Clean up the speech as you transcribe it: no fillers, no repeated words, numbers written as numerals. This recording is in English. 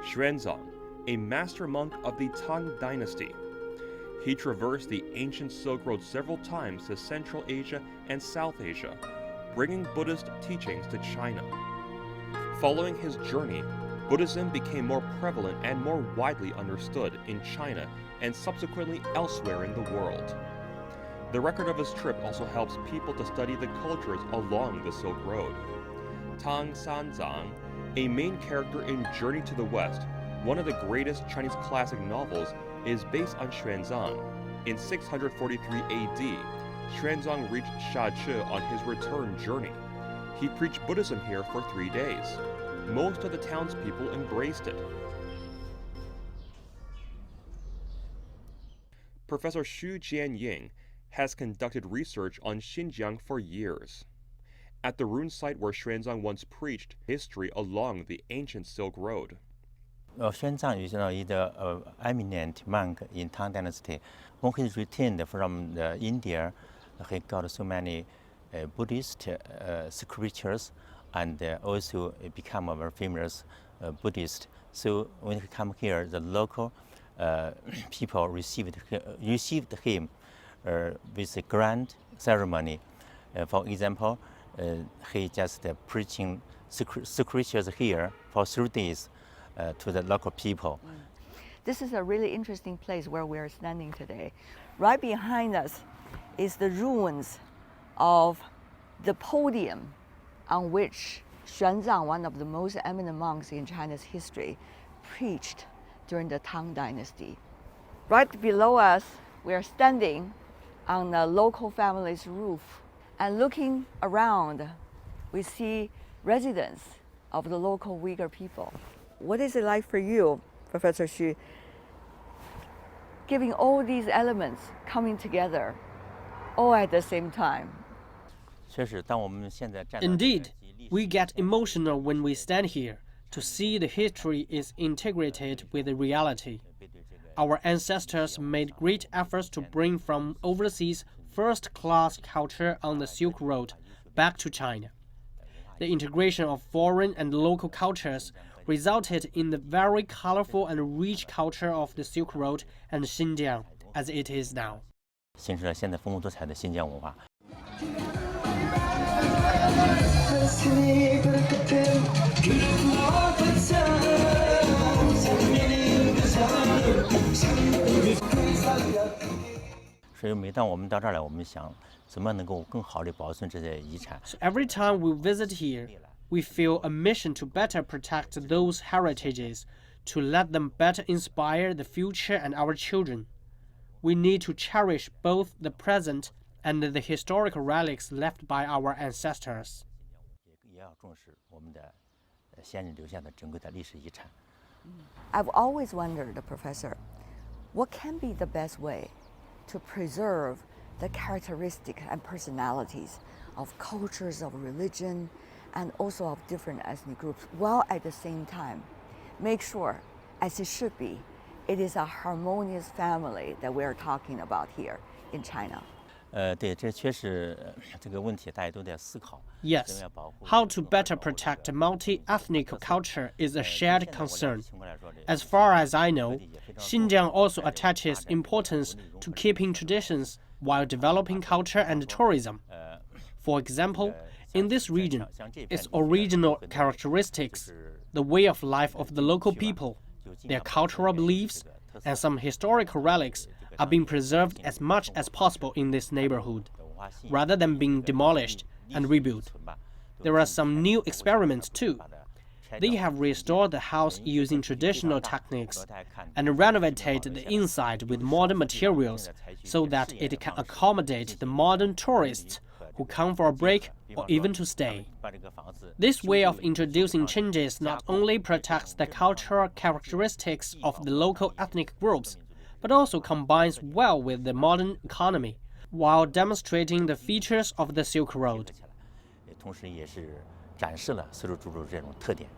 Xuanzang, a master monk of the Tang dynasty. He traversed the ancient Silk Road several times to Central Asia and South Asia, bringing Buddhist teachings to China. Following his journey, Buddhism became more prevalent and more widely understood in China and subsequently elsewhere in the world. The record of his trip also helps people to study the cultures along the Silk Road. Xuanzang, a main character in Journey to the West, one of the greatest Chinese classic novels, is based on Xuanzang. In 643 AD, Xuanzang reached Shache on his return journey. He preached Buddhism here for 3 days. Most of the townspeople embraced it. Professor Jianying has conducted research on Xinjiang for years. At the rune site where Xuanzang once preached history along the ancient Silk Road. Xuanzang is an eminent monk in Tang Dynasty. When he returned from India, he got so many Buddhist scriptures and also become a very famous Buddhist. So when he come here, the local people received him with a grand ceremony. For example, he just preaching scriptures here for 3 days to the local people. This is a really interesting place where we are standing today. Right behind us is the ruins of the podium on which Xuanzang, one of the most eminent monks in China's history, preached during the Tang Dynasty. Right below us, we are standing on the local family's roof, and looking around, we see residents of the local Uyghur people. What is it like for you, Professor Xu, giving all these elements coming together all at the same time? Indeed, we get emotional when we stand here to see the history is integrated with the reality. Our ancestors made great efforts to bring from overseas first-class culture on the Silk Road back to China. The integration of foreign and local cultures resulted in the very colorful and rich culture of the Silk Road and Xinjiang as it is now. So every time we visit here, we feel a mission to better protect those heritages, to let them better inspire the future and our children. We need to cherish both the present and the historical relics left by our ancestors. I've always wondered, Professor, what can be the best way to preserve the characteristics and personalities of cultures, of religion, and also of different ethnic groups, while at the same time make sure, as it should be, it is a harmonious family that we are talking about here in China? Yes, how to better protect multi-ethnic culture is a shared concern. As far as I know, Xinjiang also attaches importance to keeping traditions while developing culture and tourism. For example, in this region, its original characteristics, the way of life of the local people, their cultural beliefs, and some historical relics are being preserved as much as possible in this neighborhood, rather than being demolished and rebuilt. There are some new experiments too. They have restored the house using traditional techniques and renovated the inside with modern materials so that it can accommodate the modern tourists who come for a break or even to stay. This way of introducing changes not only protects the cultural characteristics of the local ethnic groups, but also combines well with the modern economy, while demonstrating the features of the Silk Road. 同时也是展示了丝绸之路这种特点。